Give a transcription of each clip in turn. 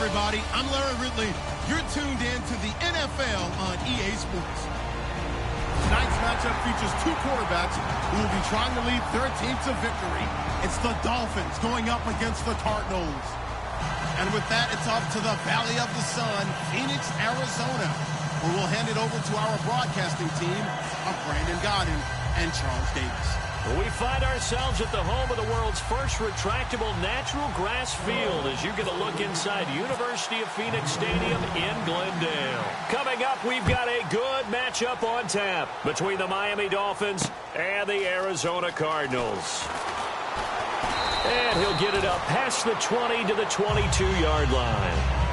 everybody. I'm Larry Ridley. You're tuned in to the NFL on EA Sports. Tonight's matchup features two quarterbacks who will be trying to lead their team to victory. It's the Dolphins going up against the Cardinals. And with that, it's off to the Valley of the Sun, Phoenix, Arizona, where we'll hand it over to our broadcasting team of Brandon Godden and Charles Davis. We find ourselves at the home of the world's first retractable natural grass field as you get a look inside University of Phoenix Stadium in Glendale. Coming up, we've got a good matchup on tap between the Miami Dolphins and the Arizona Cardinals. And he'll get it up past the 20 to the 22-yard line.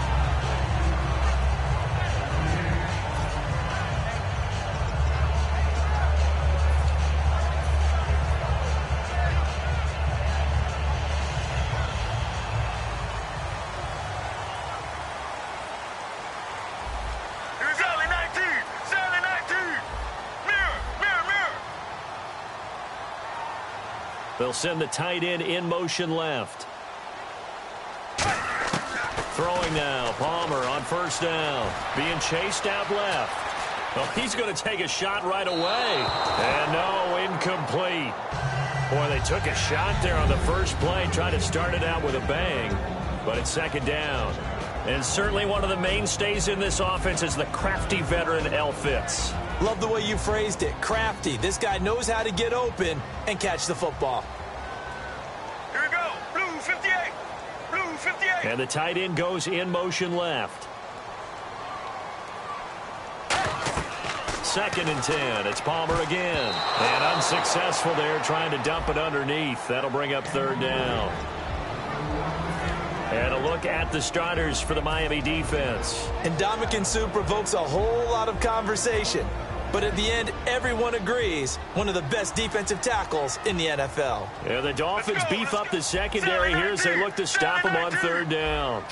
They'll send the tight end in motion left. Throwing now. Palmer on first down. Being chased out left. Well, he's going to take a shot right away. And no, incomplete. Boy, they took a shot there on the first play, trying to start it out with a bang. But it's second down. And certainly one of the mainstays in this offense is the crafty veteran L. Fitz. Love the way you phrased it. Crafty. This guy knows how to get open and catch the football. Here we go. Blue 58. Blue 58. And the tight end goes in motion left. Second and 10. It's Palmer again. And unsuccessful there trying to dump it underneath. That'll bring up third down. And a look at the starters for the Miami defense. And Ndamukong Suh provokes a whole lot of conversation. But at the end, everyone agrees one of the best defensive tackles in the NFL. And the Dolphins beef up the secondary here as they look to stop him on third down.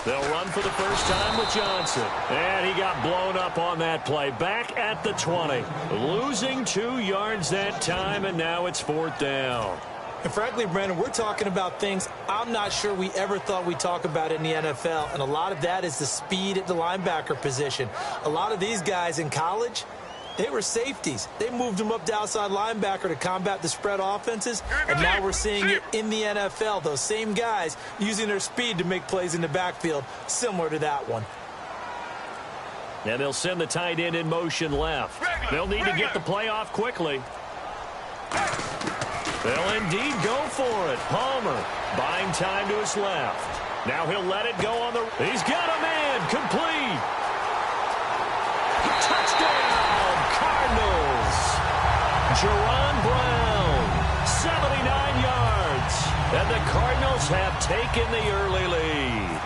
They'll run for the first time with Johnson. And he got blown up on that play. Back at the 20. Losing 2 yards that time, and now it's fourth down. And frankly, Brandon, we're talking about things I'm not sure we ever thought we'd talk about in the NFL. And a lot of that is the speed at the linebacker position. A lot of these guys in college, they were safeties. They moved them up to outside linebacker to combat the spread offenses. And now we're seeing it in the NFL. Those same guys using their speed to make plays in the backfield, similar to that one. And they'll send the tight end in motion left. They'll need to get the play off quickly. They'll indeed go for it. Palmer buying time to his left. Now he'll let it go on the... He's got a man. Complete. Touchdown, Cardinals. Jerron Brown, 79 yards. And the Cardinals have taken the early lead.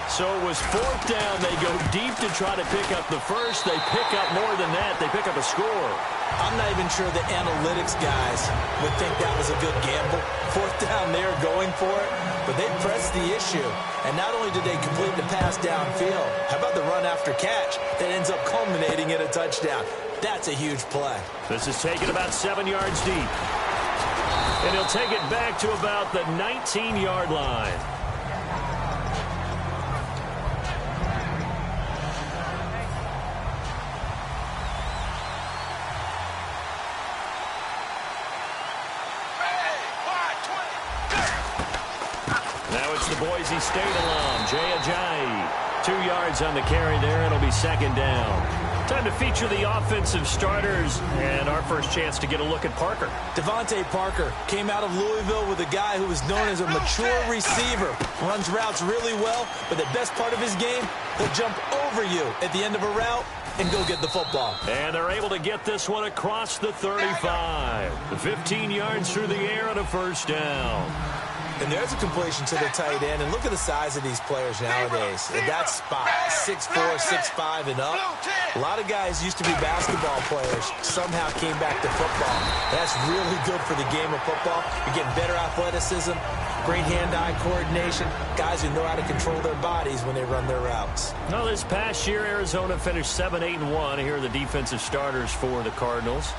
So it was fourth down. They go deep to try to pick up the first. They pick up more than that. They pick up a score. I'm not even sure the analytics guys would think that was a good gamble. Fourth down there going for it. But they pressed the issue. And not only did they complete the pass downfield, how about the run after catch that ends up culminating in a touchdown? That's a huge play. This is taken about 7 yards deep. And he'll take it back to about the 19-yard line. Boise State alum, Jay Ajayi. 2 yards on the carry there. It'll be second down. Time to feature the offensive starters, and our first chance to get a look at Parker. Devontae Parker came out of Louisville with a guy who was known as a mature receiver. Runs routes really well, but the best part of his game, he'll jump over you at the end of a route and go get the football. And they're able to get this one across the 35. 15 yards through the air and a first down. And there's a completion to the tight end. And look at the size of these players nowadays. At that spot, 6'4", 6'5", and up. A lot of guys used to be basketball players, somehow came back to football. That's really good for the game of football. You're getting better athleticism, great hand-eye coordination, guys who know how to control their bodies when they run their routes. Well, this past year, Arizona finished 7-8-1. Here are the defensive starters for the Cardinals.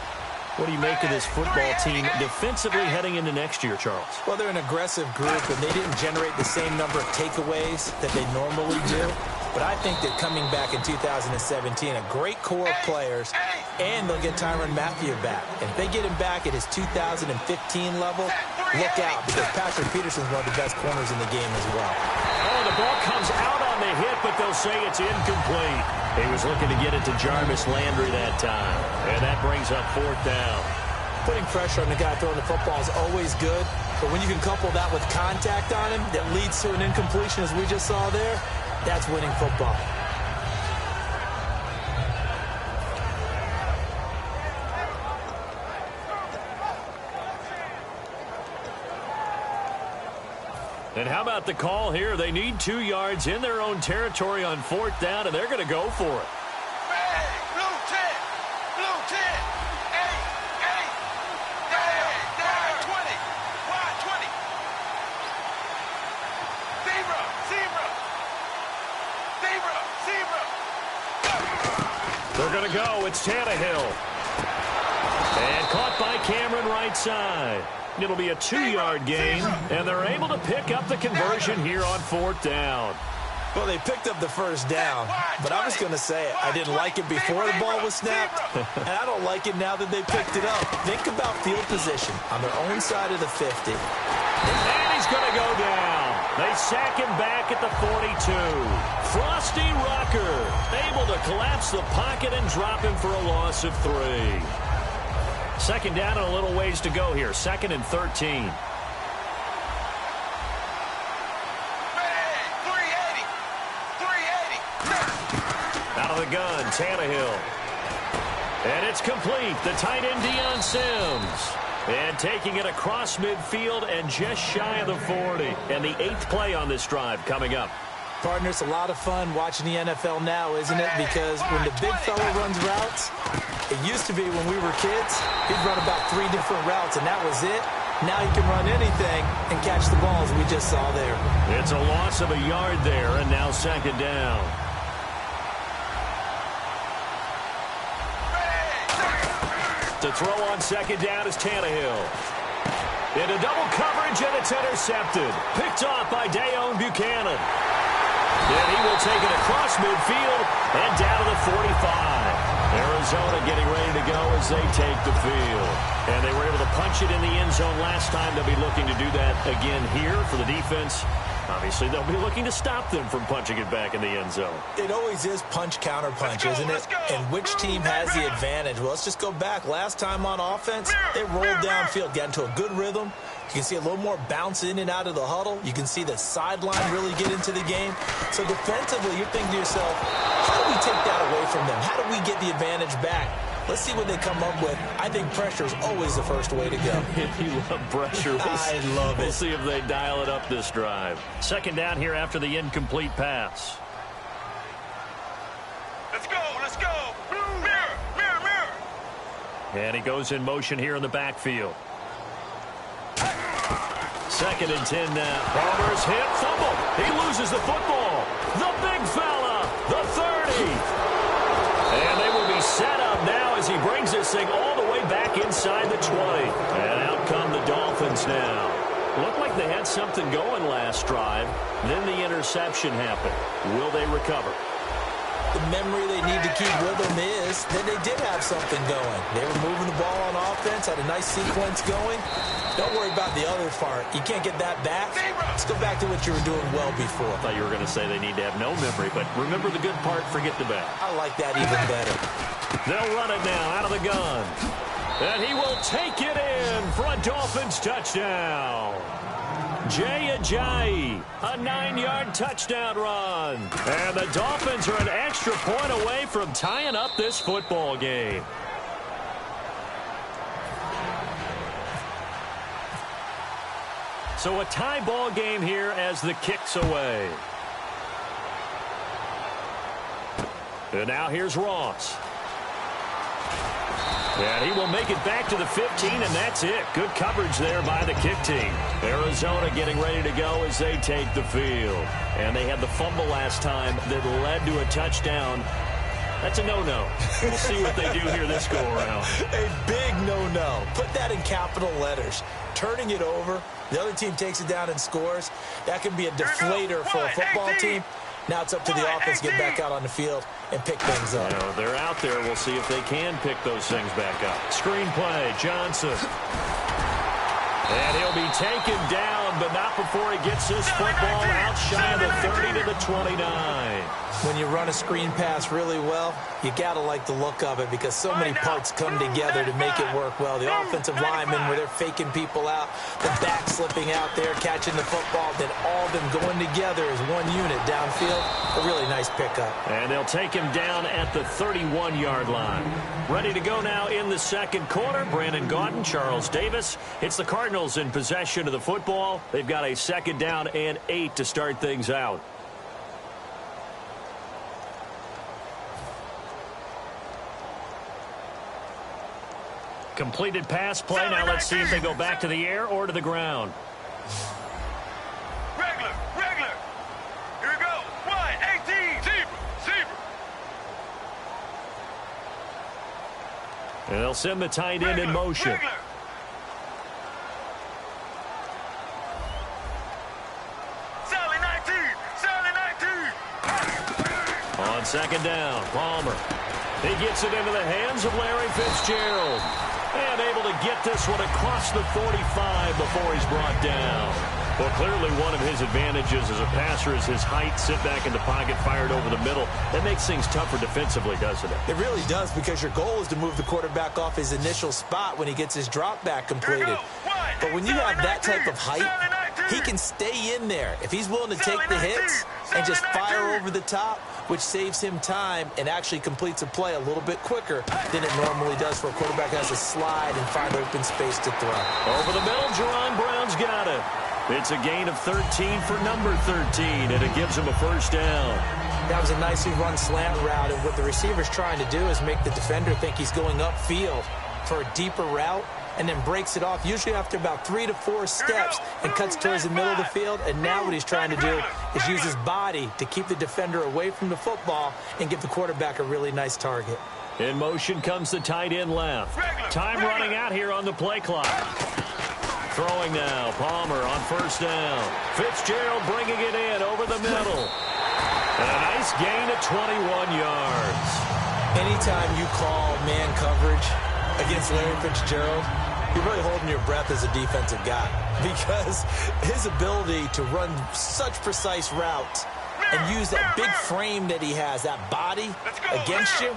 What do you make of this football team defensively heading into next year, Charles? Well, they're an aggressive group, and they didn't generate the same number of takeaways that they normally do. But I think that coming back in 2017, a great core of players, and they'll get Tyrann Mathieu back. And if they get him back at his 2015 level, look out, because Patrick Peterson's one of the best corners in the game as well. Oh, the ball comes out on the hit, but they'll say it's incomplete. He was looking to get it to Jarvis Landry that time, and that brings up 4th down. Putting pressure on the guy throwing the football is always good, but when you can couple that with contact on him that leads to an incompletion, as we just saw there, that's winning football. And how about the call here? They need 2 yards in their own territory on 4th down, and they're going to go for it. Hey, blue 10, blue 10, 20, wide 20. Zebra. They're going to go. It's Tannehill. And caught by Cameron right side. It'll be a 2-yard gain, and they're able to pick up the conversion here on 4th down. Well, they picked up the first down, but I was going to say it. I didn't like it before the ball was snapped, and I don't like it now that they picked it up. Think about field position on their own side of the 50. And he's going to go down. They sack him back at the 42. Frosty Rocker able to collapse the pocket and drop him for a loss of 3. 2nd down and a little ways to go here. 2nd and 13. Out of the gun, Tannehill. And it's complete. The tight end, Deion Sims. And taking it across midfield and just shy of the 40. And the 8th play on this drive coming up. Partner, it's a lot of fun watching the NFL now, isn't it? Because when the big fella runs routes, it used to be when we were kids, he'd run about 3 different routes, and that was it. Now he can run anything and catch the balls we just saw there. It's a loss of a yard there, and now 2nd down. To throw on 2nd down is Tannehill. Into double coverage, and it's intercepted. Picked off by Dayon Buchanan. And he will take it across midfield and down to the 45. Arizona getting ready to go as they take the field. And they were able to punch it in the end zone last time. They'll be looking to do that again here for the defense. Obviously, they'll be looking to stop them from punching it back in the end zone. It always is punch-counter-punch, isn't it? And which team has the advantage? Well, let's just go back. Last time on offense, they rolled downfield, got into a good rhythm. You can see a little more bounce in and out of the huddle. You can see the sideline really get into the game. So defensively, you're thinking to yourself, how do we take that away from them? How do we get the advantage back? Let's see what they come up with. I think pressure is always the first way to go. You love pressure. I love it. We'll see if they dial it up this drive. 2nd down here after the incomplete pass. Let's go. Mirror. And he goes in motion here in the backfield. 2nd and 10 now. Palmer's hit, fumble. He loses the football. The big fella, the 30. And they will be set up now as he brings this thing all the way back inside the 20. And out come the Dolphins now. Looked like they had something going last drive. Then the interception happened. Will they recover? The memory they need to keep with them is that they did have something going. They were moving the ball on offense, had a nice sequence going. Don't worry about the other part. You can't get that back. Let's go back to what you were doing well before. I thought you were going to say they need to have no memory, but remember the good part, forget the bad. I like that even better. They'll run it now out of the gun. And he will take it in for a Dolphins touchdown. Jay Ajayi, a 9-yard touchdown run. And the Dolphins are an extra point away from tying up this football game. So a tie ball game here as the kick's away. And now here's Ross. And he will make it back to the 15, and that's it. Good coverage there by the kick team. Arizona getting ready to go as they take the field. And they had the fumble last time that led to a touchdown. That's a no-no. We'll see what they do here this go-around. A big no-no. Put that in capital letters. Turning it over, the other team takes it down and scores. That can be a deflator for a football team. Now it's up to the offense to get back out on the field and pick things up. They're out there. We'll see if they can pick those things back up. Screenplay, Johnson. And he'll be taken down, but not before he gets his football out shy of the 30 to the 29. When you run a screen pass really well, you got to like the look of it because so many parts come together to make it work well. The offensive linemen, where they're faking people out, the back slipping out there, catching the football, then all of them going together as one unit downfield. A really nice pickup. And they'll take him down at the 31-yard line. Ready to go now in the second quarter. Brandon Gaudin, Charles Davis. It's the Cardinals in possession of the football. They've got a 2nd down and 8 to start things out. Completed pass play. Now let's see if they go back to the air or to the ground. Regular. Here we go. 1-18. Zebra. And they'll send the tight end in motion. Regular. Sally 19. On 2nd down, Palmer. He gets it into the hands of Larry Fitzgerald. And able to get this one across the 45 before he's brought down. Well, clearly one of his advantages as a passer is his height. Sit back in the pocket, fired over the middle. That makes things tougher defensively, doesn't it? It really does, because your goal is to move the quarterback off his initial spot when he gets his drop back completed. But when you have that type of height, he can stay in there. If he's willing to take the hits and just fire over the top, which saves him time and actually completes a play a little bit quicker than it normally does for a quarterback who has to slide and find open space to throw. Over the middle, Jerron Brown's got it. It's a gain of 13 for number 13, and it gives him a 1st down. That was a nicely run slant route, and what the receiver's trying to do is make the defender think he's going upfield for a deeper route, and then breaks it off, usually after about 3 to 4 steps, and cuts towards the middle of the field. And now what he's trying to do is use his body to keep the defender away from the football and give the quarterback a really nice target. In motion comes the tight end left. Time running out here on the play clock. Throwing now, Palmer on 1st down. Fitzgerald bringing it in over the middle. And a nice gain of 21 yards. Anytime you call man coverage against Larry Fitzgerald, you're really holding your breath as a defensive guy, because his ability to run such precise routes and use that big frame that he has, that body against you,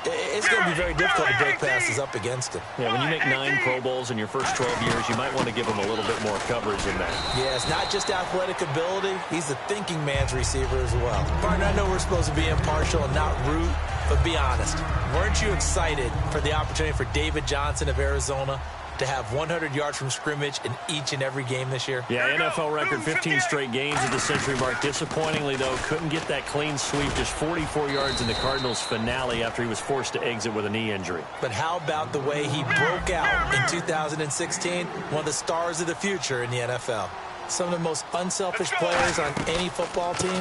it's going to be very difficult to break passes up against him. Yeah, when you make 9 Pro Bowls in your first 12 years, you might want to give him a little bit more coverage in that. Yeah, it's not just athletic ability. He's the thinking man's receiver as well. Partner, I know we're supposed to be impartial and not root, but be honest. Weren't you excited for the opportunity for David Johnson of Arizona to have 100 yards from scrimmage in each and every game this year? Yeah, NFL record, 15 straight games at the century mark. Disappointingly, though, couldn't get that clean sweep, just 44 yards in the Cardinals' finale after he was forced to exit with a knee injury. But how about the way he broke out in 2016? One of the stars of the future in the NFL. Some of the most unselfish players on any football team,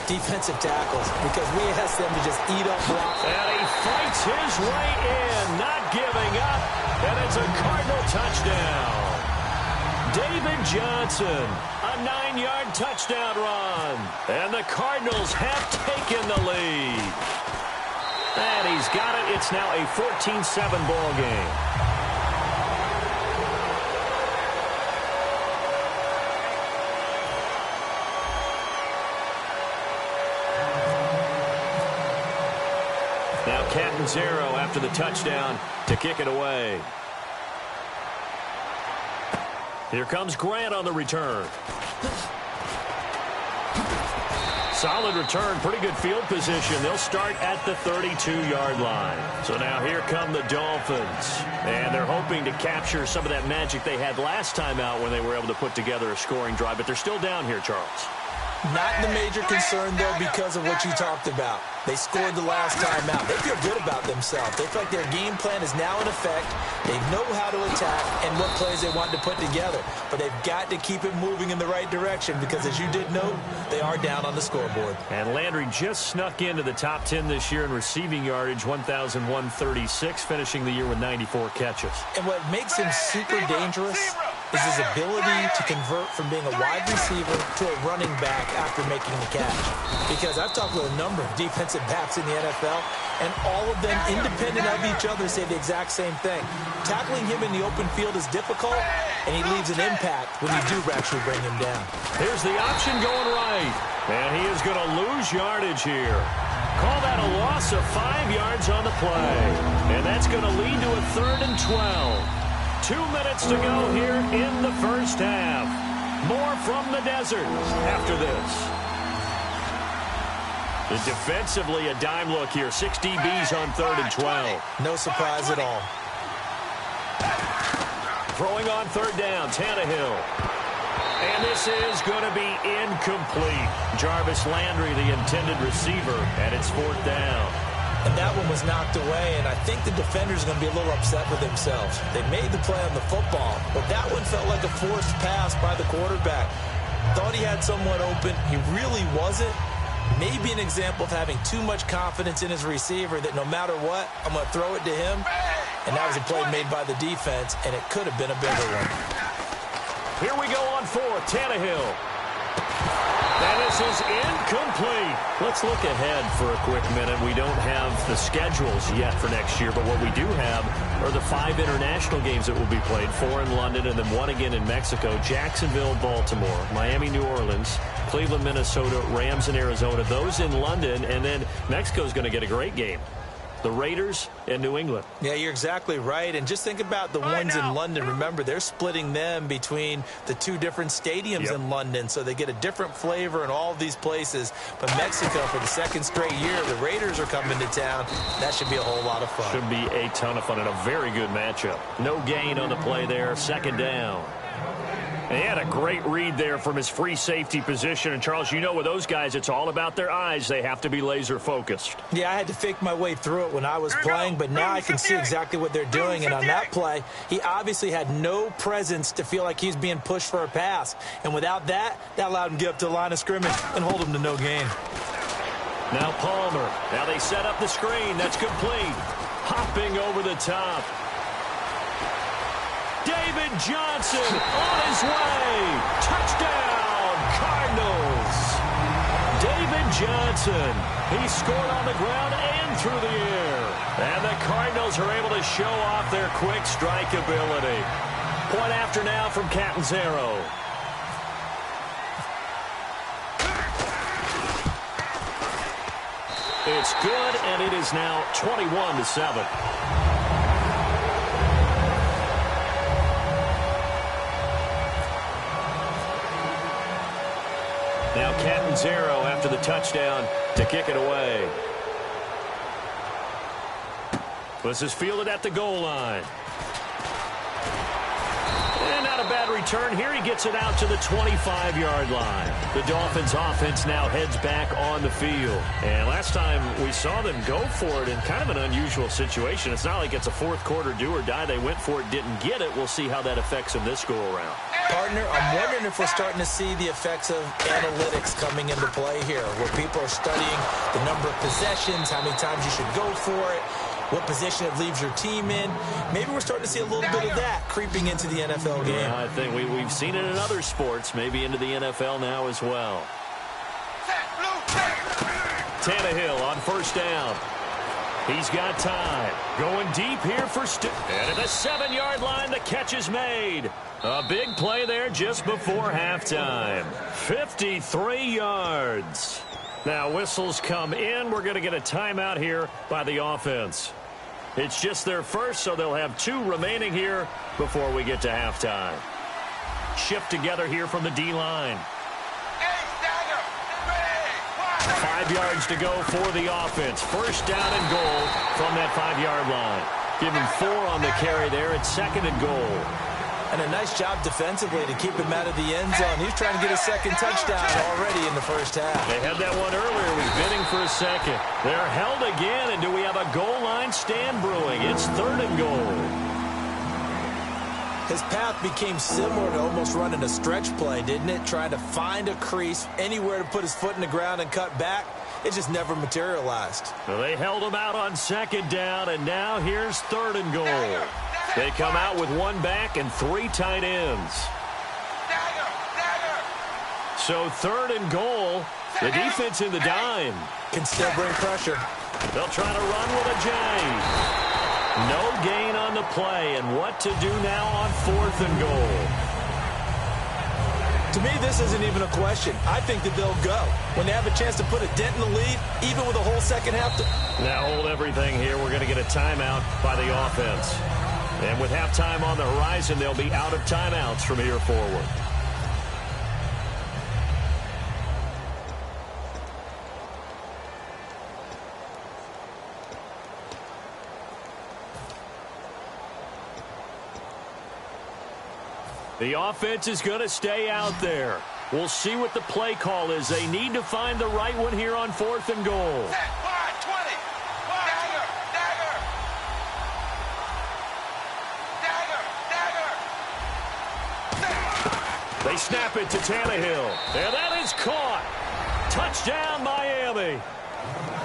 defensive tackles, because we ask them to just eat up blocks. And he fights his way in, not giving up, and it's a Cardinal touchdown. David Johnson, a 9-yard touchdown run, and the Cardinals have taken the lead. And he's got it. It's now a 14-7 ball game. Now Captain Zero after the touchdown to kick it away. Here comes Grant on the return. Solid return, pretty good field position. They'll start at the 32-yard line. So now here come the Dolphins. And they're hoping to capture some of that magic they had last time out when they were able to put together a scoring drive. But they're still down here, Charles. Not the major concern, though, because of what you talked about. They scored the last time out. They feel good about themselves. They feel like their game plan is now in effect. They know how to attack and what plays they want to put together. But they've got to keep it moving in the right direction because, as you did note, they are down on the scoreboard. And Landry just snuck into the top 10 this year in receiving yardage, 1,136, finishing the year with 94 catches. And what makes him super dangerous is his ability to convert from being a wide receiver to a running back after making the catch. Because I've talked with a number of defensive backs in the NFL, and all of them, independent of each other, say the exact same thing. Tackling him in the open field is difficult, and he leaves an impact when you do actually bring him down. Here's the option going right, and he is going to lose yardage here. Call that a loss of 5 yards on the play, and that's going to lead to a 3rd and 12. 2 minutes to go here in the first half. More from the desert after this. Defensively, a dime look here. 6 DBs on 3rd and 12. No surprise at all. Throwing on 3rd down, Tannehill. And this is going to be incomplete. Jarvis Landry, the intended receiver, and it's 4th down. And that one was knocked away, and I think the defenders are going to be a little upset with themselves. They made the play on the football, but that one felt like a forced pass by the quarterback. Thought he had someone open. He really wasn't. Maybe an example of having too much confidence in his receiver that no matter what, I'm going to throw it to him. And that was a play made by the defense, and it could have been a bigger one. Here we go on 4th, Tannehill. And this is incomplete. Let's look ahead for a quick minute. We don't have the schedules yet for next year, but what we do have are the 5 international games that will be played, 4 in London and then 1 again in Mexico, Jacksonville, Baltimore, Miami, New Orleans, Cleveland, Minnesota, Rams in Arizona. Those in London, and then Mexico's going to get a great game. The Raiders and New England. Yeah, you're exactly right. And just think about the ones in London. Remember, they're splitting them between the 2 different stadiums in London, so they get a different flavor in all of these places. But Mexico, for the 2nd straight year, the Raiders are coming to town. That should be a whole lot of fun. Should be a ton of fun and a very good matchup. No gain on the play there, 2nd down. And he had a great read there from his free safety position. And, Charles, you know with those guys, it's all about their eyes. They have to be laser-focused. Yeah, I had to fake my way through it when I was playing, but now I can see exactly what they're doing. And on that play, he obviously had no presence to feel like he's being pushed for a pass. And without that, that allowed him to get up to the line of scrimmage and hold him to no gain. Now Palmer. Now they set up the screen. That's complete. Hopping over the top. David Johnson on his way. Touchdown, Cardinals. David Johnson. He scored on the ground and through the air. And the Cardinals are able to show off their quick strike ability. Point after now from Catanzaro. It's good, and it is now 21-7. Now Catanzaro after the touchdown to kick it away. This is fielded at the goal line. And not a bad return here. He gets it out to the 25-yard line. The Dolphins offense now heads back on the field. And last time we saw them go for it in kind of an unusual situation. It's not like it's a fourth quarter do or die. They went for it, didn't get it. We'll see how that affects them this go-around. Partner, I'm wondering if we're starting to see the effects of analytics coming into play here, where people are studying the number of possessions, how many times you should go for it, what position it leaves your team in. Maybe we're starting to see a little bit of that creeping into the NFL game. Yeah, I think we've seen it in other sports, maybe into the NFL now as well. Tannehill on first down. He's got time. Going deep here for and at the 7-yard line, the catch is made. A big play there just before halftime. 53 yards. Now whistles come in. We're going to get a timeout here by the offense. It's just their first, so they'll have 2 remaining here before we get to halftime. Shift together here from the D-line. 5 yards to go for the offense. First down and goal from that 5-yard line. Give him 4 on the carry there. It's 2nd and goal. And a nice job defensively to keep him out of the end zone. He's trying to get a second touchdown already in the first half. They had that one earlier, was bidding for a second. They're held again, and do we have a goal line stand brewing? It's 3rd and goal. His path became similar to almost running a stretch play, didn't it? Trying to find a crease, anywhere to put his foot in the ground and cut back. It just never materialized. Well, they held him out on 2nd down, and now here's 3rd and goal. They come out with 1 back and 3 tight ends. So 3rd and goal. The defense in the dime. Can still bring pressure. They'll try to run with a J. No gain on the play, and what to do now on 4th and goal. To me, this isn't even a question. I think that they'll go. When they have a chance to put a dent in the lead, even with a whole second half to... Now hold everything here. We're going to get a timeout by the offense. And with halftime on the horizon, they'll be out of timeouts from here forward. The offense is going to stay out there. We'll see what the play call is. They need to find the right one here on 4th and goal. They snap it to Tannehill. And that is caught. Touchdown, Miami.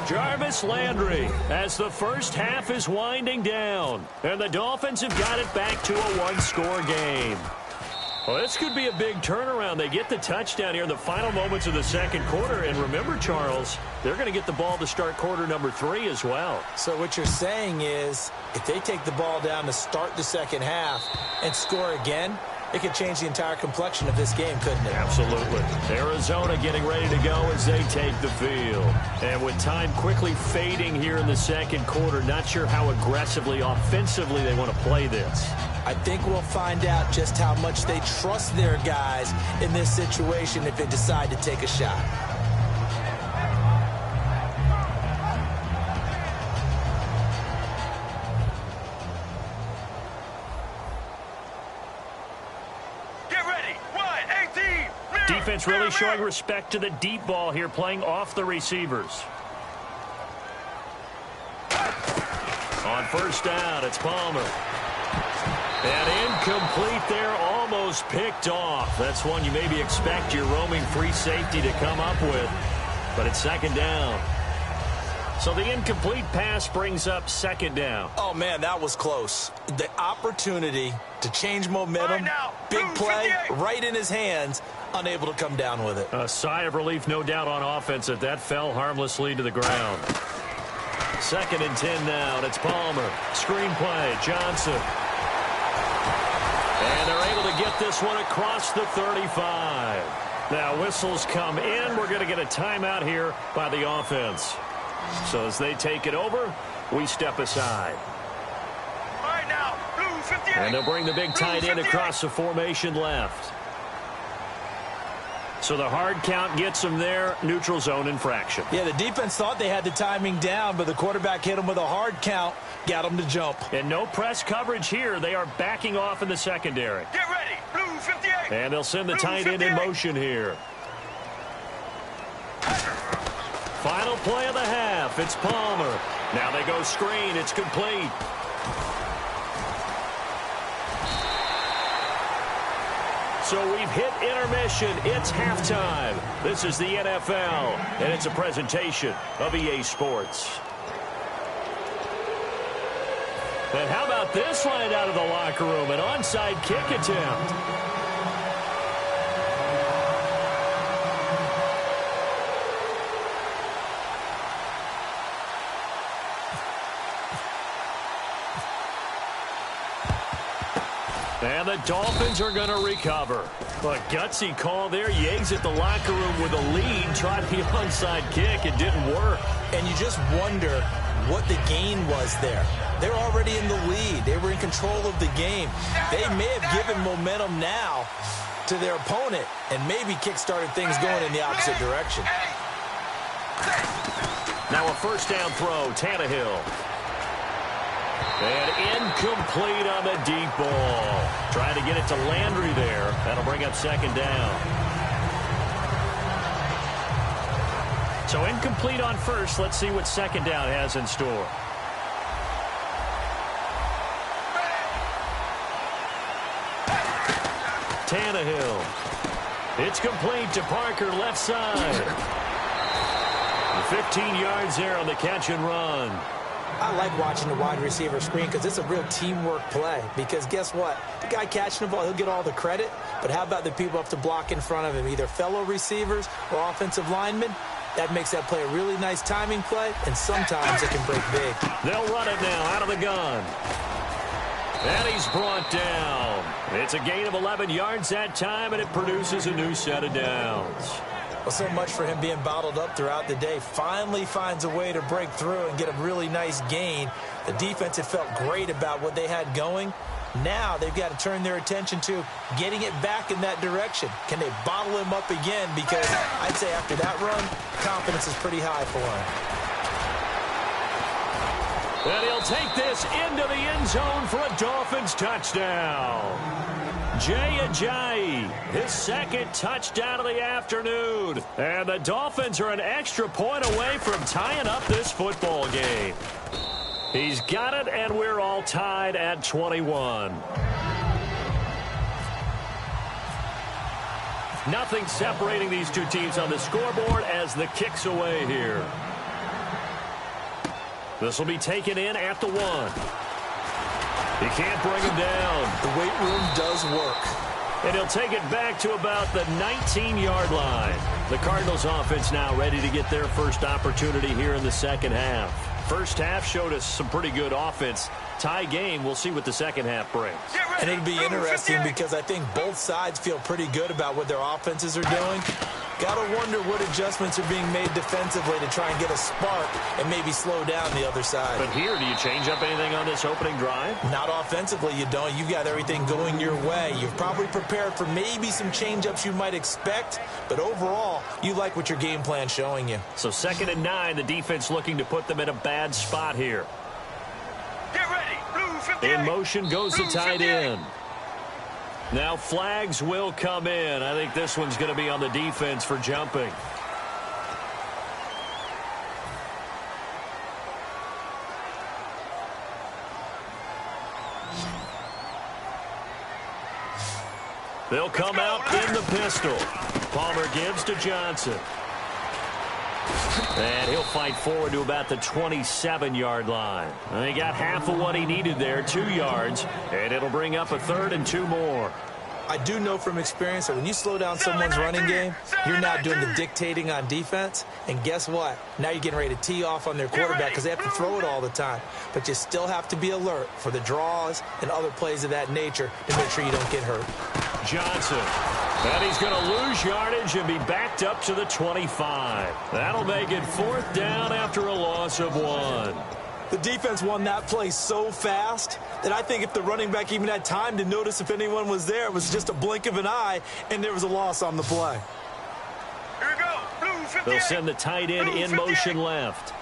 Jarvis Landry as the first half is winding down. And the Dolphins have got it back to a 1-score game. Well, this could be a big turnaround. They get the touchdown here in the final moments of the 2nd quarter. And remember, Charles, they're going to get the ball to start quarter number 3 as well. So what you're saying is if they take the ball down to start the 2nd half and score again, it could change the entire complexion of this game, couldn't it? Absolutely. Arizona getting ready to go as they take the field. And with time quickly fading here in the 2nd quarter, not sure how aggressively, offensively they want to play this. I think we'll find out just how much they trust their guys in this situation if they decide to take a shot. Defense really showing respect to the deep ball here, playing off the receivers. On 1st down, it's Palmer. And incomplete there, almost picked off. That's one you maybe expect your roaming free safety to come up with. But it's 2nd down. So the incomplete pass brings up 2nd down. Oh, man, that was close. The opportunity to change momentum, big play, right in his hands, unable to come down with it. A sigh of relief, no doubt, on offense that that fell harmlessly to the ground. 2nd and 10 now, and it's Palmer. Screen play, Johnson. And they're able to get this one across the 35. Now whistles come in. We're going to get a timeout here by the offense. So as they take it over, we step aside. All right, now, blue 58. And they'll bring the big tight end across the formation left. So the hard count gets them there, neutral zone infraction. Yeah, the defense thought they had the timing down, but the quarterback hit them with a hard count, got them to jump. And no press coverage here. They are backing off in the secondary. Get ready, blue 58. And they'll send the tight end in motion here. Final play of the half. It's Palmer. Now they go screen. It's complete. So we've hit intermission. It's halftime. This is the NFL, and it's a presentation of EA Sports. And how about this line out of the locker room? An onside kick attempt. And the Dolphins are going to recover. A gutsy call there. Yates at the locker room with a lead. Tried the onside kick. It didn't work. And you just wonder what the gain was there. They're already in the lead. They were in control of the game. They may have given momentum now to their opponent and maybe kick-started things going in the opposite direction. Now a 1st down throw. Tannehill. And incomplete on the deep ball. Trying to get it to Landry there. That'll bring up second down. So incomplete on first. Let's see what second down has in store. Tannehill. It's complete to Parker, left side. 15 yards there on the catch and run. I like watching the wide receiver screen because it's a real teamwork play. Because guess what? The guy catching the ball, he'll get all the credit. But how about the people up to block in front of him, either fellow receivers or offensive linemen? That makes that play a really nice timing play, and sometimes it can break big. They'll run it now out of the gun. And he's brought down. It's a gain of 11 yards that time, and it produces a new set of downs. Well, so much for him being bottled up throughout the day. Finally finds a way to break through and get a really nice gain. The defense had felt great about what they had going. Now they've got to turn their attention to getting it back in that direction. Can they bottle him up again? Because I'd say after that run, confidence is pretty high for him. And he'll take this into the end zone for a Dolphins touchdown. Jay Ajayi, his second touchdown of the afternoon. And the Dolphins are an extra point away from tying up this football game. He's got it, and we're all tied at 21. Nothing separating these two teams on the scoreboard as the kick's away here. This will be taken in at the 1. He can't bring him down. The weight room does work. And he'll take it back to about the 19-yard line. The Cardinals offense now ready to get their first opportunity here in the second half. First half showed us some pretty good offense. Tie game, we'll see what the second half brings. And it'll be interesting because I think both sides feel pretty good about what their offenses are doing. Got to wonder what adjustments are being made defensively to try and get a spark and maybe slow down the other side. But here, do you change up anything on this opening drive? Not offensively, you don't. You've got everything going your way. You've probably prepared for maybe some change-ups you might expect, but overall, you like what your game plan's showing you. So 2nd and 9, the defense looking to put them in a bad spot here. Get ready. Blue 58. In motion goes the Blue tight 58. end. Now flags will come in. I think this one's going to be on the defense for jumping. They'll come out in the pistol. Palmer gives to Johnson. And he'll fight forward to about the 27-yard line. And he got half of what he needed there, 2 yards, and it'll bring up a 3rd and 2 more. I do know from experience that when you slow down someone's running game, you're now doing the dictating on defense. And guess what? Now you're getting ready to tee off on their quarterback because they have to throw it all the time. But you still have to be alert for the draws and other plays of that nature to make sure you don't get hurt. Johnson. And he's going to lose yardage and be backed up to the 25. That'll make it 4th down after a loss of 1. The defense won that play so fast that I think if the running back even had time to notice if anyone was there, it was just a blink of an eye, and there was a loss on the play. Here we go. Blue 58. They'll send the tight end Blue in 58. motion left.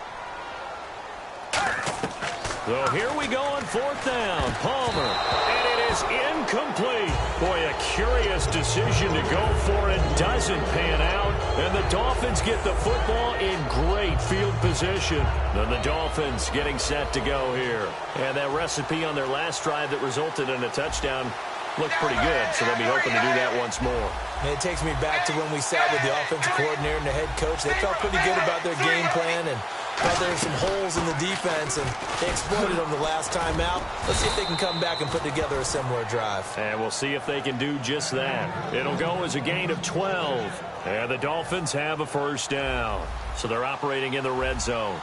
So here we go on 4th down. Palmer. And it is incomplete. Boy, a curious decision to go for it. Doesn't pan out. And the Dolphins get the football in great field position. Then the Dolphins getting set to go here. And that recipe on their last drive that resulted in a touchdown looked pretty good. So they'll be hoping to do that once more. And it takes me back to when we sat with the offensive coordinator and the head coach. They felt pretty good about their game plan and thought there were some holes in the defense, and they exploited them the last time out. Let's see if they can come back and put together a similar drive. And we'll see if they can do just that. It'll go as a gain of 12. And the Dolphins have a 1st down. So they're operating in the red zone.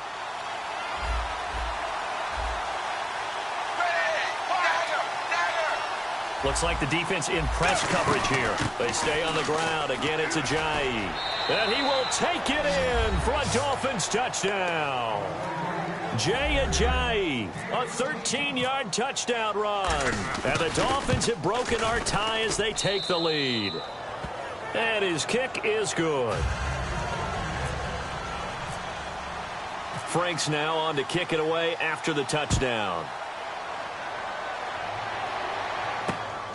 Looks like the defense in press coverage here. They stay on the ground. Again, it's Ajayi. And he will take it in for a Dolphins touchdown. Jay Ajayi, a 13-yard touchdown run. And the Dolphins have broken our tie as they take the lead. And his kick is good. Frank's now on to kick it away after the touchdown.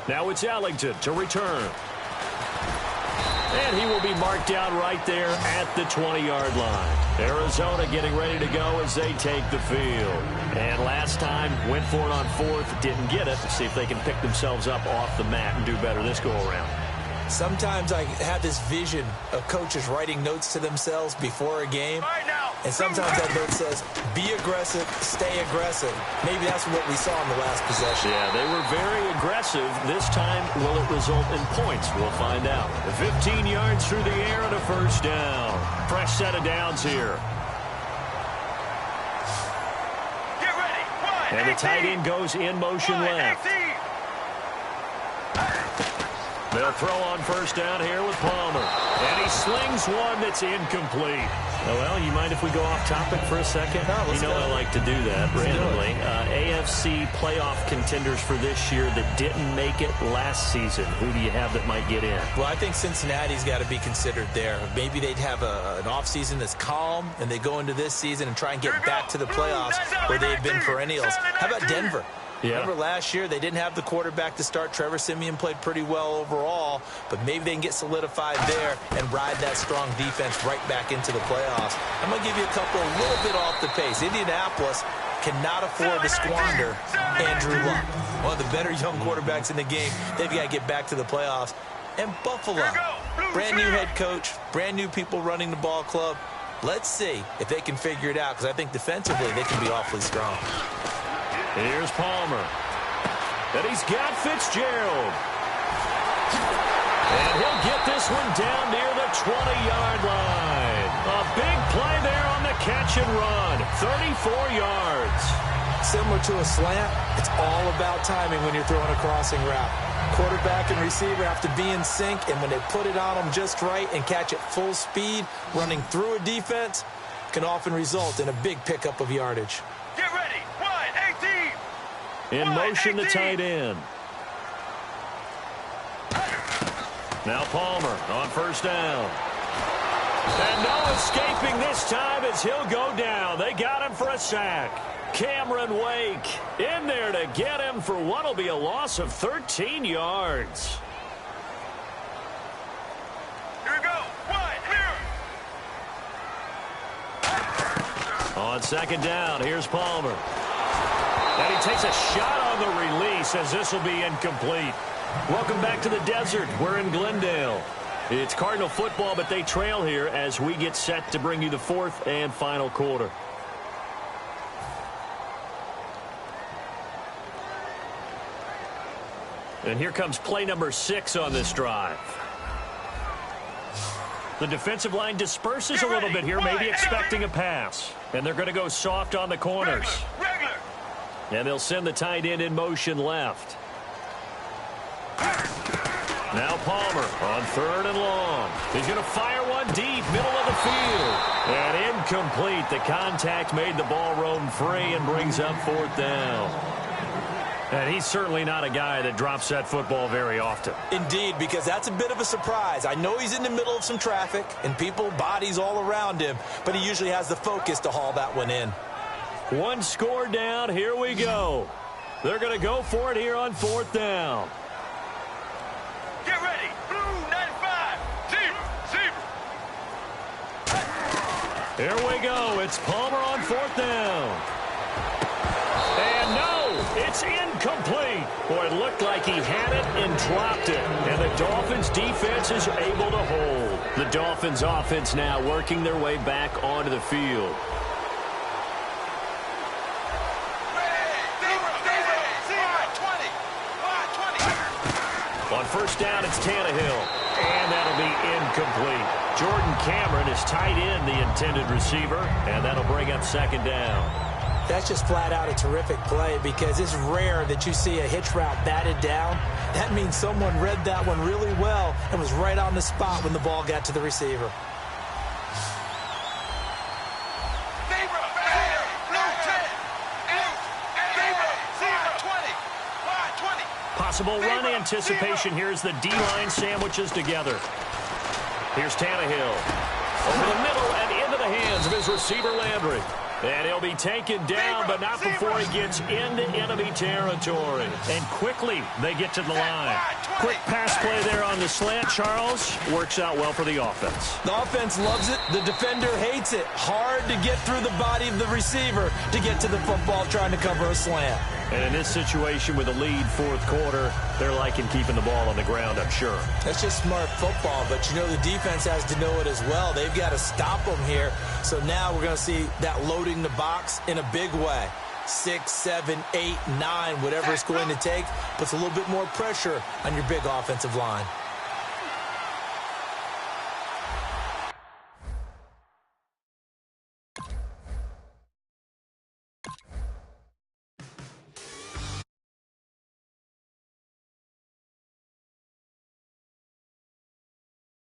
Now it's Ellington to return. And he will be marked down right there at the 20-yard line. Arizona getting ready to go as they take the field. And last time, went for it on fourth, didn't get it. See if they can pick themselves up off the mat and do better this go-around. Sometimes I have this vision of coaches writing notes to themselves before a game. And sometimes that note says, be aggressive, stay aggressive. Maybe that's what we saw in the last possession. Yeah, they were very aggressive. This time, will it result in points? We'll find out. 15 yards through the air and a first down. Fresh set of downs here. Get ready. One, And the tight end goes in motion left. They'll throw on first down here with Palmer. And he slings one that's incomplete. Oh, well, you mind if we go off topic for a second? No, let's you know go. I like to do that randomly. AFC playoff contenders for this year that didn't make it last season. Who do you have that might get in? Well, I think Cincinnati's got to be considered there. Maybe they'd have an offseason that's calm, and they go into this season and try and get back to the playoffs where they've been perennials. How about Denver? Yeah. Remember last year, they didn't have the quarterback to start. Trevor Siemian played pretty well overall, but maybe they can get solidified there and ride that strong defense right back into the playoffs. I'm going to give you a couple a little bit off the pace. Indianapolis cannot afford to squander Andrew Luck, one of the better young quarterbacks in the game. They've got to get back to the playoffs. And Buffalo, brand new head coach, brand new people running the ball club. Let's see if they can figure it out, because I think defensively they can be awfully strong. Here's Palmer. And he's got Fitzgerald. And he'll get this one down near the 20-yard line. A big play there on the catch and run. 34 yards. Similar to a slant, it's all about timing when you're throwing a crossing route. Quarterback and receiver have to be in sync, and when they put it on them just right and catch it full speed, running through a defense can often result in a big pickup of yardage. Get ready. In motion, the tight end. Now Palmer on first down. And no escaping this time as he'll go down. They got him for a sack. Cameron Wake in there to get him for what will be a loss of 13 yards. Here we go. One, here. On second down, here's Palmer. And he takes a shot on the release as this will be incomplete. Welcome back to the desert. We're in Glendale. It's Cardinal football, but they trail here as we get set to bring you the fourth and final quarter. And here comes play number 6 on this drive. The defensive line disperses a little bit here, maybe expecting a pass. And they're going to go soft on the corners. And they'll send the tight end in motion left. Now Palmer on third and long. He's going to fire one deep, middle of the field. And incomplete. The contact made the ball roam free and brings up fourth down. And he's certainly not a guy that drops that football very often. Indeed, because that's a bit of a surprise. I know he's in the middle of some traffic and people, bodies all around him, but he usually has the focus to haul that one in. One score down. Here we go. They're going to go for it here on fourth down. Get ready. Blue 95. Zebra. Here we go. It's Palmer on fourth down. And no, it's incomplete. Boy, it looked like he had it and dropped it. And the Dolphins' defense is able to hold. The Dolphins' offense now working their way back onto the field. On first down, it's Tannehill. And that'll be incomplete. Jordan Cameron is tight end, the intended receiver. And that'll bring up second down. That's just flat out a terrific play because it's rare that you see a hitch route batted down. That means someone read that one really well and was right on the spot when the ball got to the receiver. Possible run anticipation here as the D-line sandwiches together. Here's Tannehill. Over the middle and into the hands of his receiver, Landry. And he'll be taken down, but not before he gets into enemy territory. And quickly, they get to the line. Quick pass play there on the slant, Charles. Works out well for the offense. The offense loves it. The defender hates it. Hard to get through the body of the receiver to get to the football trying to cover a slant. And in this situation with a lead fourth quarter, they're liking keeping the ball on the ground, I'm sure. That's just smart football, but you know the defense has to know it as well. They've got to stop them here. So now we're going to see that loading the box in a big way. 6, 7, 8, 9, whatever it's going to take, puts a little bit more pressure on your big offensive line.